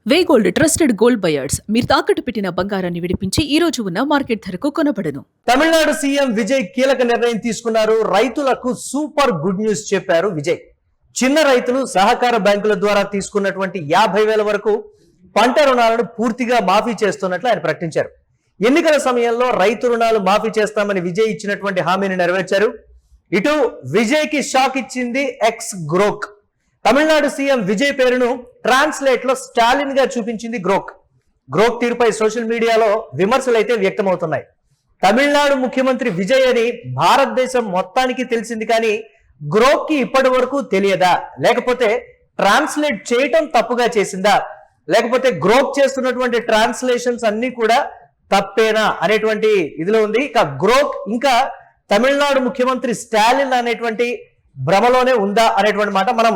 వే gold trusted gold buyers మీరు తాకట్టు పెట్టిన బంగారాన్ని విడిపించి ఈ రోజు ఉన్న మార్కెట్ ధరకు కొనబడను. తమిళనాడు సీఎం విజయ్ కీలక నిర్ణయం తీసుకున్నారు. రైతులకు సూపర్ గుడ్ న్యూస్ చెప్పారు విజయ్. చిన్న రైతులు సహకార బ్యాంకుల ద్వారా తీసుకున్నటువంటి 50,000 వరకు పంట రుణాలను పూర్తిగా మాఫీ చేస్తున్నట్లు ఆయన ప్రకటించారు. ఎన్నికల సమయంలో రైతు రుణాలు మాఫీ చేస్తామని విజయ్ ఇచ్చినటువంటి హామీని నెరవేర్చారు. ఇటు విజయ్ కి షాక్ ఇచ్చింది X Grok. Tamil Nadu CM Vijay పేరును ట్రాన్స్లేట్ లో స్టాలిన్ గా చూపించింది గ్రోక్. గ్రోక్ తీరుపై సోషల్ మీడియాలో విమర్శలు అయితే వ్యక్తమవుతున్నాయి. తమిళనాడు ముఖ్యమంత్రి విజయ్ అని భారతదేశం మొత్తానికి తెలిసింది, కానీ గ్రోక్ కి ఇప్పటి వరకు తెలియదా, లేకపోతే ట్రాన్స్లేట్ చేయటం తప్పుగా చేసిందా, లేకపోతే గ్రోక్ చేస్తున్నటువంటి ట్రాన్స్లేషన్స్ అన్ని కూడా తప్పేనా అనేటువంటి ఇదిలో ఉంది. ఇక గ్రోక్ ఇంకా తమిళనాడు ముఖ్యమంత్రి స్టాలిన్ అనేటువంటి భ్రమలోనే ఉందా అనేటువంటి మాట. మనం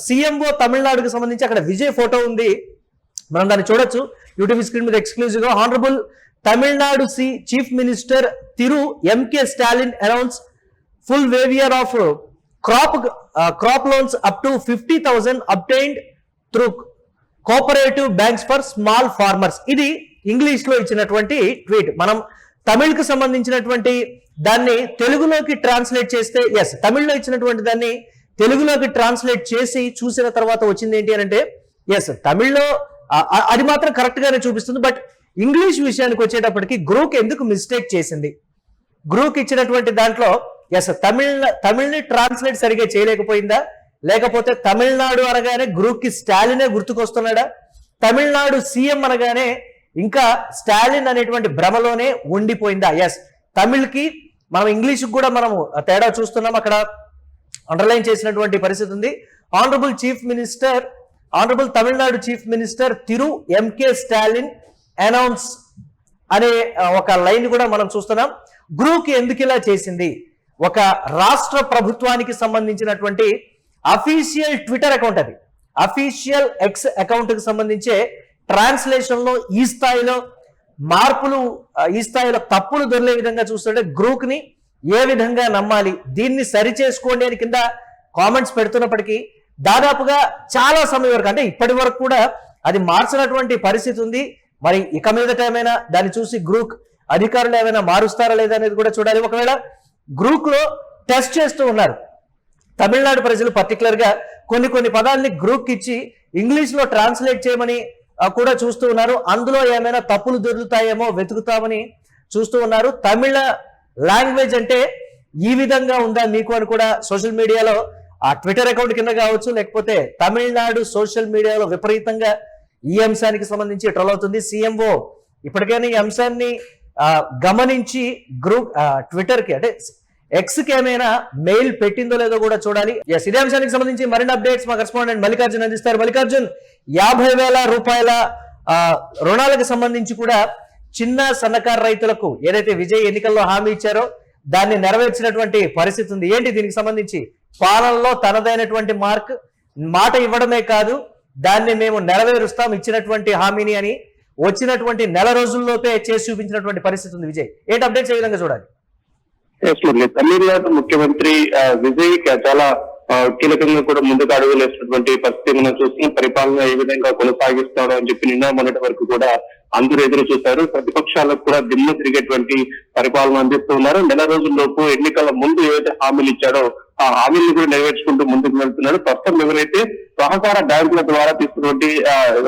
సీఎంఓ తమిళనాడుకు సంబంధించి అక్కడ విజయ్ ఫోటో ఉంది, మనం దాన్ని చూడొచ్చు యూట్యూబ్ స్క్రీన్ మీద ఎక్స్క్లూజివ్ గా. Honourable Tamil Nadu chief minister Thiru MK Stalin announce full waiver of crop loans up to 50,000 obtained through cooperative banks for small farmers. ఇది ఇంగ్లీష్ లో ఇచ్చినటువంటి ట్వీట్. మనం తమిళకు సంబంధించినటువంటి దాన్ని తెలుగులోకి ట్రాన్స్లేట్ చేస్తే, ఎస్ తమిళ్లో ఇచ్చినటువంటి దాన్ని తెలుగులోకి ట్రాన్స్లేట్ చేసి చూసిన తర్వాత వచ్చింది ఏంటి అని అంటే, ఎస్ తమిళ్లో అది మాత్రం కరెక్ట్ గానే చూపిస్తుంది. బట్ ఇంగ్లీష్ విషయానికి వచ్చేటప్పటికి గ్రూక్ ఎందుకు మిస్టేక్ చేసింది? గ్రూక్ ఇచ్చినటువంటి దాంట్లో ఎస్ తమిళ్ని ట్రాన్స్లేట్ సరిగా చేయలేకపోయిందా, లేకపోతే తమిళనాడు అనగానే గ్రూక్ కి స్టాలినే గుర్తుకొస్తున్నాడా, తమిళనాడు సీఎం అనగానే ఇంకా స్టాలిన్ అనేటువంటి భ్రమలోనే ఉండిపోయిందా? ఎస్ తమిళ్కి మనం ఇంగ్లీష్ కూడా మనం తేడా చూస్తున్నాం. అక్కడ అండర్లైన్ చేసినటువంటి పరిస్థితి ఉంది. ఆనరబుల్ తమిళనాడు చీఫ్ మినిస్టర్ తిరు ఎంకే స్టాలిన్ అనౌన్స్ అనే ఒక లైన్ కూడా మనం చూస్తున్నాం. గ్రూప్ ఎందుకు ఇలా చేసింది? ఒక రాష్ట్ర ప్రభుత్వానికి సంబంధించినటువంటి అఫీషియల్ ట్విట్టర్ అకౌంట్, అది అఫీషియల్ ఎక్స్ అకౌంట్ కి సంబంధించే ట్రాన్స్లేషన్ లో ఈ స్థాయిలో మార్పులు, ఈ స్థాయిలో తప్పులు దొరికే విధంగా చూస్తుంటే గ్రూప్ ని ఏ విధంగా నమ్మాలి, దీన్ని సరి చేసుకోండి అని కింద కామెంట్స్ పెడుతున్నప్పటికీ దాదాపుగా చాలా సమయం వరకు, అంటే ఇప్పటి వరకు కూడా అది మార్చినటువంటి పరిస్థితి ఉంది. మరి ఇక మీదట ఏమైనా దాన్ని చూసి గ్రూప్ అధికారులు ఏమైనా మారుస్తారా లేదా అనేది కూడా చూడాలి. ఒకవేళ గ్రూప్ లో టెస్ట్ చేస్తూ ఉన్నారు తమిళనాడు ప్రజలు, పర్టికులర్ గా కొన్ని పదాలని గ్రూప్ ఇచ్చి ఇంగ్లీష్ లో ట్రాన్స్లేట్ చేయమని కూడా చూస్తూ ఉన్నారు. అందులో ఏమైనా తప్పులు దొరుకుతాయేమో వెతుకుతామని చూస్తూ ఉన్నారు. తమిళ లాంగ్వేజ్ అంటే ఈ విధంగా ఉందా మీకు అని కూడా సోషల్ మీడియాలో ఆ ట్విట్టర్ అకౌంట్ కింద కావచ్చు, లేకపోతే తమిళనాడు సోషల్ మీడియాలో విపరీతంగా ఈ అంశానికి సంబంధించి ట్రోల్ అవుతుంది. సీఎంఓ ఇప్పటికైనా ఈ అంశాన్ని గమనించి గ్రూప్ ట్విట్టర్ కి అంటే ఎక్స్ కి ఏమైనా మెయిల్ పెట్టిందో లేదో కూడా చూడాలి. ఎస్, ఇదే అంశానికి సంబంధించి మరిన్ని అప్డేట్స్ మా కరెస్పాండెంట్ మల్లికార్జున్ అందిస్తారు. మల్లికార్జున్, 50,000 రూపాయల రుణాలకు సంబంధించి కూడా చిన్న సన్నకారు రైతులకు ఏదైతే విజయ్ ఎన్నికల్లో హామీ ఇచ్చారో దాన్ని నెరవేర్చినటువంటి పరిస్థితి ఉంది. ఏంటి దీనికి సంబంధించి? పాలనలో తనదైనటువంటి మాట ఇవ్వడమే కాదు, దాన్ని మేము నెరవేరుస్తాం ఇచ్చినటువంటి హామీని అని వచ్చినటువంటి నెల రోజుల్లోపే చేసి చూపించినటువంటి పరిస్థితి ఉంది విజయ్. ఏంటి అప్డేట్స్ ఏ విధంగా చూడాలి? తమిళనాడు ముఖ్యమంత్రి విజయ్ చాలా కీలకంగా కూడా ముందుకు అడుగులు వేసినటువంటి పరిస్థితి మనం చూస్తున్నాం. పరిపాలన ఏ విధంగా కొనసాగిస్తాడు అని చెప్పి నిన్న మొన్నటి వరకు కూడా అందరూ ఎదురు చూశారు. ప్రతిపక్షాలకు కూడా దిమ్మ తిరిగేటువంటి పరిపాలన అందిస్తూ ఉన్నారు. నెల రోజుల్లోపు ఎన్నికల ముందు ఏవైతే హామీలు ఇచ్చాడో ఆ హామీలను కూడా నెరవేర్చుకుంటూ ముందుకు వెళ్తున్నాడు. ప్రస్తుతం ఎవరైతే సహకార బ్యాంకుల ద్వారా తీసుకున్నటువంటి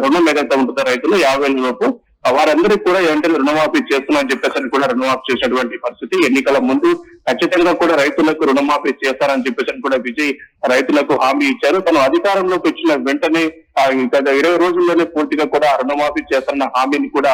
రుణం ఏదైతే ఉంటుందో రైతులు 50,000 లోపు వారందరికీ కూడా వెంటనే రుణమాఫీ చేస్తున్నా అని చెప్పేసి కూడా రుణమాఫీ చేసినటువంటి పరిస్థితి. ఎన్నికల ముందు ఖచ్చితంగా కూడా రైతులకు రుణమాఫీ చేస్తారని చెప్పేసి కూడా విజయ్ రైతులకు హామీ ఇచ్చారు. తను అధికారంలోకి వచ్చిన వెంటనే 20 రోజుల్లోనే పూర్తిగా కూడా రుణమాఫీ చేస్తారన్న హామీని కూడా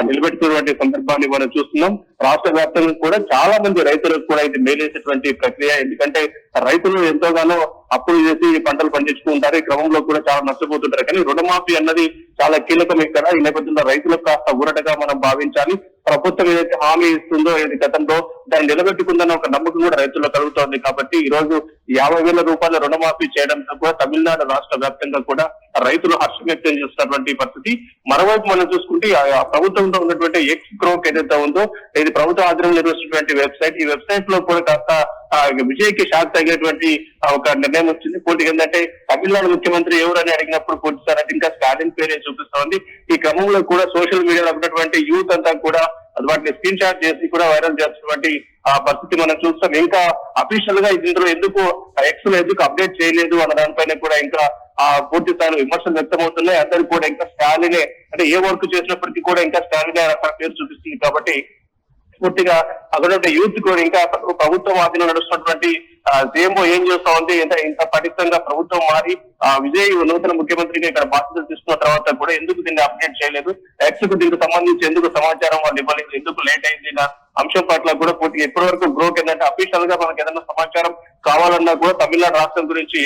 నిలబెట్టుకున్నటువంటి సందర్భాన్ని మనం చూస్తున్నాం. రాష్ట్ర వ్యాప్తంగా కూడా చాలా మంది రైతులకు కూడా ఇది మేలేసేటువంటి ప్రక్రియ. ఎందుకంటే రైతులు ఎంతోగానో అప్పులు చేసి పంటలు పండించుకుంటారు, ఈ క్రమంలో కూడా చాలా నష్టపోతుంటారు. కానీ రుణమాఫీ అన్నది చాలా కీలకం ఇక్కడ. ఈ నేపథ్యంలో రైతులకు కాస్త ఊరటగా మనం భావించాలి. ప్రభుత్వం ఏదైతే హామీ ఇస్తుందో ఏది గతంలో దాన్ని నిలబెట్టుకుందన్న ఒక నమ్మకం కూడా రైతుల్లో కలుగుతోంది. కాబట్టి ఈ రోజు 50,000 రూపాయల రుణమాఫీ చేయడంతో కూడా తమిళనాడు రాష్ట్ర వ్యాప్తంగా కూడా రైతులు హర్షం వ్యక్తం చేస్తున్నటువంటి పరిస్థితి. మరోవైపు మనం చూసుకుంటే ఆ ప్రభుత్వంలో ఉన్నటువంటి ఎక్స్ గ్రోక్ ఏదైతే ఉందో ఇది ప్రభుత్వ ఆధీనంలో నిర్వహిస్తున్నటువంటి వెబ్సైట్. ఈ వెబ్సైట్ లో కూడా కాస్త విజయ్ కి షాక్ తగినటువంటి ఒక నిర్ణయం వచ్చింది. పూర్తిగా ఏంటంటే తమిళనాడు ముఖ్యమంత్రి ఎవరని అడిగినప్పుడు పూర్తిసారి ఇంకా స్టాలిన్ పేరే చూపిస్తోంది. ఈ క్రమంలో కూడా సోషల్ మీడియాలో ఉన్నటువంటి యూత్ అంతా కూడా వాటిని స్క్రీన్ షాట్ చేసి కూడా వైరల్ చేస్తున్నటువంటి పరిస్థితి మనం చూస్తాం. ఇంకా అఫీషియల్ గా ఇందులో ఎందుకు ఎక్స్ లో ఎందుకు అప్డేట్ చేయలేదు అన్న దానిపైన కూడా ఇంకా పూర్తి స్థాయిలో విమర్శలు వ్యక్తమవుతున్నాయి. అందరూ కూడా ఇంకా స్టాలినే అంటే ఏ వర్క్ చేసినప్పటికీ కూడా ఇంకా స్టాలినే అక్కడ పేరు చూపిస్తుంది. కాబట్టి పూర్తిగా అక్కడ యూత్ కూడా ఇంకా ప్రభుత్వం ఆధీనంలో నడుస్తున్నటువంటి సీఎంఓ ఏం చేస్తా ఉంది ఇంత పటిష్టంగా ప్రభుత్వం మారి విజయ్ నూతన ముఖ్యమంత్రిగా ఇక్కడ బాధ్యతలు తీసుకున్న తర్వాత కూడా ఎందుకు దీన్ని అప్డేట్ చేయలేదు, ఎక్స్ కు దీనికి సంబంధించి ఎందుకు సమాచారం వాళ్ళు ఇవ్వలేదు, ఎందుకు లేట్ అయింది అంశం పట్ల కూడా పూర్తిగా ఇప్పటి వరకు గ్రోక్ ఏంటంటే అఫీషియల్ గా మనకి ఏదైనా సమాచారం కావాలన్నా కూడా తమిళనాడు రాష్ట్రం గురించి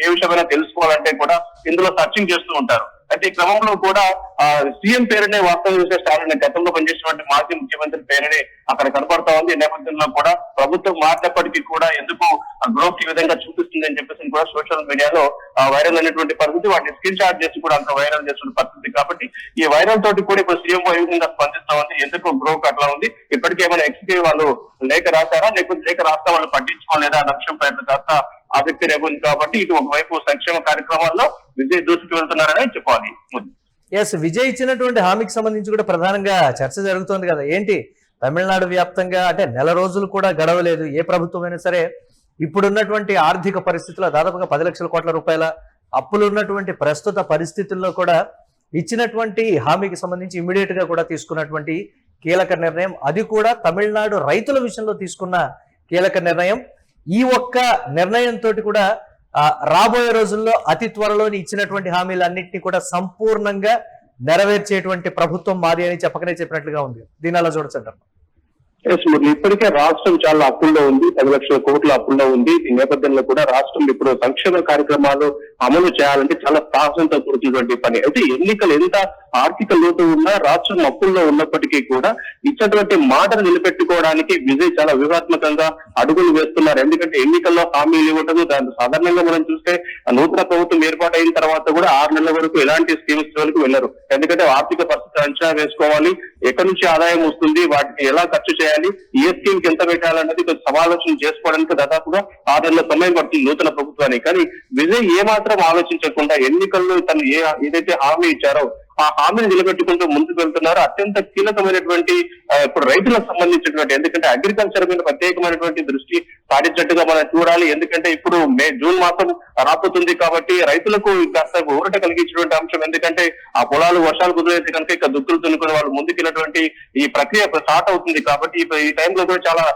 ఏ విషయమైనా తెలుసుకోవాలంటే కూడా ఇందులో సర్చింగ్ చేస్తూ ఉంటారు. అయితే ఈ క్రమంలో కూడా సీఎం పేరునే వాస్తవం చేసే స్టాలిన్ గతంలో పనిచేసినటువంటి మాజీ ముఖ్యమంత్రి పేరునే అక్కడ కనపడతా ఉంది. ఈ నేపథ్యంలో కూడా ప్రభుత్వం మారినప్పటికీ కూడా ఎందుకు గ్రోత్ ఈ విధంగా చూపిస్తుంది అని చెప్పేసి కూడా సోషల్ మీడియాలో వైరల్ అయినటువంటి పరిస్థితి. వాటిని స్క్రీన్ షాట్ చేసి కూడా అంత వైరల్ చేస్తున్న పరిస్థితి. కాబట్టి ఈ వైరల్ తోటి కూడా ఇప్పుడు సీఎం ఏ విధంగా స్పందిస్తా ఉంది, ఎందుకు గ్రోక్ అట్లా ఉంది, ఇప్పటికే ఏమైనా ఎక్స్పీ వాళ్ళు లేఖ రాశారా లేకపోతే లేఖ రాస్తా వాళ్ళు పట్టించుకోలేదా అన్న అంశం పైన కాస్త ఆసక్తి రేపుంది. కాబట్టి ఇటు ఒకవైపు సంక్షేమ కార్యక్రమాల్లో విజయ్ దూసుకు వెళ్తున్నారని చెప్పాలి. ఎస్, విజయ్ ఇచ్చినటువంటి హామీకి సంబంధించి కూడా ప్రధానంగా చర్చ జరుగుతోంది కదా. ఏంటి తమిళనాడు వ్యాప్తంగా అంటే నెల రోజులు కూడా గడవలేదు ఏ ప్రభుత్వమైనా సరే ఇప్పుడున్నటువంటి ఆర్థిక పరిస్థితుల్లో దాదాపుగా 10 లక్షల కోట్ల రూపాయల అప్పులు ఉన్నటువంటి ప్రస్తుత పరిస్థితుల్లో కూడా ఇచ్చినటువంటి హామీకి సంబంధించి ఇమ్మీడియట్ గా కూడా తీసుకున్నటువంటి కీలక నిర్ణయం, అది కూడా తమిళనాడు రైతుల విషయంలో తీసుకున్న కీలక నిర్ణయం. ఈ ఒక్క నిర్ణయంతో కూడా రాబోయే రోజుల్లో అతి త్వరలోని ఇచ్చినటువంటి హామీలన్నింటినీ కూడా సంపూర్ణంగా నెరవేర్చేటువంటి ప్రభుత్వం మాది అని చెప్పకనే చెప్పినట్లుగా ఉంది. దీని అలా చూడొచ్చంటారు. ఇప్పటికే రాష్ట్రం చాలా అప్పుల్లో ఉంది, 10 లక్షల కోట్ల అప్పుల్లో ఉంది. ఈ నేపథ్యంలో కూడా రాష్ట్రం ఇప్పుడు సంక్షేమ కార్యక్రమాలు అమలు చేయాలంటే చాలా సాహసంతో కూడుతున్నటువంటి పని. అయితే ఎన్నికలు ఎంత ఆర్థిక లోటు ఉన్నా రాష్ట్రం అప్పుల్లో ఉన్నప్పటికీ కూడా ఇచ్చినటువంటి మాటను నిలబెట్టుకోవడానికి విజయ్ చాలా వ్యూహాత్మకంగా అడుగులు వేస్తున్నారు. ఎందుకంటే ఎన్నికల్లో హామీలు ఇవ్వటం దాని సాధారణంగా మనం చూస్తే నూతన ప్రభుత్వం ఏర్పాటైన తర్వాత కూడా 6 నెలల వరకు ఎలాంటి స్కీమ్స్ వరకు వెళ్ళరు. ఎందుకంటే ఆర్థిక పరిస్థితి అంచనా వేసుకోవాలి, ఎక్కడి నుంచి ఆదాయం వస్తుంది, వాటిని ఎలా ఖర్చు చేయాలి, ఏ స్కీమ్ కి ఎంత పెట్టాలన్నది కొంచెం సమాలోచన చేసుకోవడానికి దాదాపుగా 6 నెలల సమయం పడుతుంది నూతన ప్రభుత్వానికి. కానీ విజయ్ ఏమాత్రం ఆలోచించకుండా ఎన్నికల్లో తను ఏదైతే హామీ ఇచ్చారో ఆ హామీని నిలబెట్టుకుంటూ ముందుకు వెళ్తున్నారు. అత్యంత కీలకమైనటువంటి ఇప్పుడు రైతులకు సంబంధించినటువంటి, ఎందుకంటే అగ్రికల్చర్ మీద ప్రత్యేకమైనటువంటి దృష్టి సాధించినట్టుగా మనం చూడాలి. ఎందుకంటే ఇప్పుడు జూన్ మాసం రాబోతుంది కాబట్టి రైతులకు కాస్త ఊరట కలిగించినటువంటి అంశం. ఎందుకంటే ఆ పొలాలు వర్షాలు కుదిరైతే కనుక ఇక దుక్కులు దున్నుకుని వాళ్ళు ముందుకెళ్ళినటువంటి ఈ ప్రక్రియ స్టార్ట్ అవుతుంది. కాబట్టి ఈ టైంలో కూడా చాలా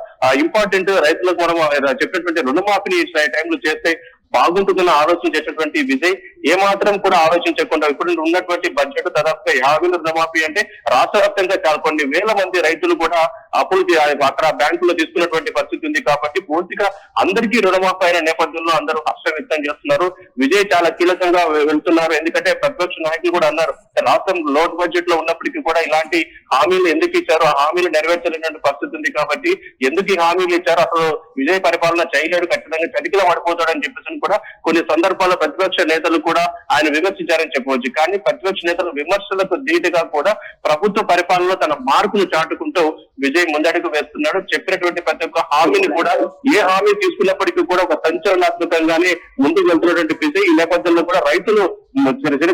ఇంపార్టెంట్ రైతులకు మనం చెప్పినటువంటి రుణమాఫీని ఈ టైంలో చేస్తే బాగుంటుందని ఆలోచన చేసినటువంటి విజయ్ ఏమాత్రం కూడా ఆలోచించకుండా ఇప్పుడు ఉన్నటువంటి బడ్జెట్ దాదాపుగా 50,000 రుణమాఫీ అంటే రాష్ట్ర వ్యాప్తంగా చాలా కొన్ని వేల మంది రైతులు కూడా అప్పులు అక్కడ బ్యాంకులో తీసుకున్నటువంటి పరిస్థితి ఉంది. కాబట్టి పూర్తిగా అందరికీ రుణమాఫీ అయిన నేపథ్యంలో అందరూ హర్షం వ్యక్తం చేస్తున్నారు. విజయ్ చాలా కీలకంగా వెళ్తున్నారు. ఎందుకంటే ప్రతిపక్ష నాయకులు కూడా అన్నారు రాష్ట్రం లోటు బడ్జెట్ లో ఉన్నప్పటికీ కూడా ఇలాంటి హామీలు ఎందుకు ఇచ్చారు, ఆ హామీలు నెరవేర్చలేనటువంటి పరిస్థితి ఉంది. కాబట్టి ఎందుకు ఈ హామీలు ఇచ్చారు, అసలు విజయ్ పరిపాలన చేయలేడు, ఖచ్చితంగా చతికిల పడిపోతాడని చెప్పేసి కూడా కొన్ని సందర్భాల్లో ప్రతిపక్ష నేతలు కూడా ఆయన విమర్శించారని చెప్పవచ్చు. కానీ ప్రతిపక్ష నేతల విమర్శలకు ధీటుగా కూడా ప్రభుత్వ పరిపాలనలో తన మార్కును చాటుకుంటూ విజయ్ ముందడుగు వేస్తున్నాడు. చెప్పినటువంటి ప్రతి ఒక్క హామీని కూడా ఏ హామీ తీసుకున్నప్పటికీ కూడా ఒక సంచలనాత్మకంగానే ముందుకు వెళ్తున్నటువంటి విజయ్ ఈ నేపథ్యంలో కూడా రైతులు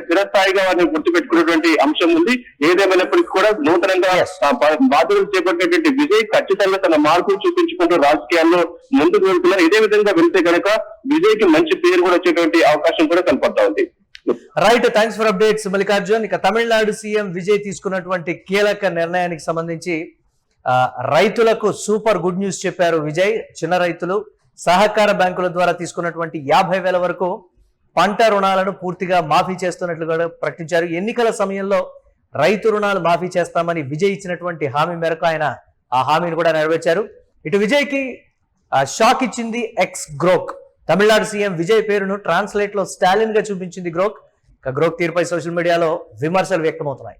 చిరస్థాయిగా వారిని గుర్తుపెట్టుకున్నటువంటి అంశం ఉంది. ఏదేమైనప్పటికీ కూడా నూతనంగా బాధ్యతలు చేపట్టినటువంటి విజయ్ ఖచ్చితంగా తన మార్పులు చూపించుకుంటూ రాజకీయాల్లో ముందుకు వెళ్తున్నారు. ఇదే విధంగా వెళ్తే కనుక విజయ్ కి మంచి పేరు కూడా వచ్చేటువంటి అవకాశం కూడా కనపడతా ఉంది. Right, thanks for updates Mallikarjun. ఇక తమిళనాడు సీఎం విజయ్ తీసుకున్నటువంటి కీలక నిర్ణయానికి సంబంధించి రైతులకు సూపర్ గుడ్ న్యూస్ చెప్పారు విజయ్. చిన్న రైతులు సహకార బ్యాంకుల ద్వారా తీసుకున్నటువంటి 50,000 వరకు పంట రుణాలను పూర్తిగా మాఫీ చేస్తున్నట్లు కూడా ప్రకటించారు. ఎన్నికల సమయంలో రైతు రుణాలు మాఫీ చేస్తామని విజయ్ ఇచ్చినటువంటి హామీ మేరకు ఆయన ఆ హామీని కూడా నెరవేర్చారు. ఇటు విజయ్ కి షాక్ ఇచ్చింది X Grok. Tamil Nadu CM Vijay పేరును ట్రాన్స్లేట్ లో స్టాలిన్ గా చూపించింది గ్రోక్. గ్రోక్ తీరుపై సోషల్ మీడియాలో విమర్శలు వ్యక్తమవుతున్నాయి.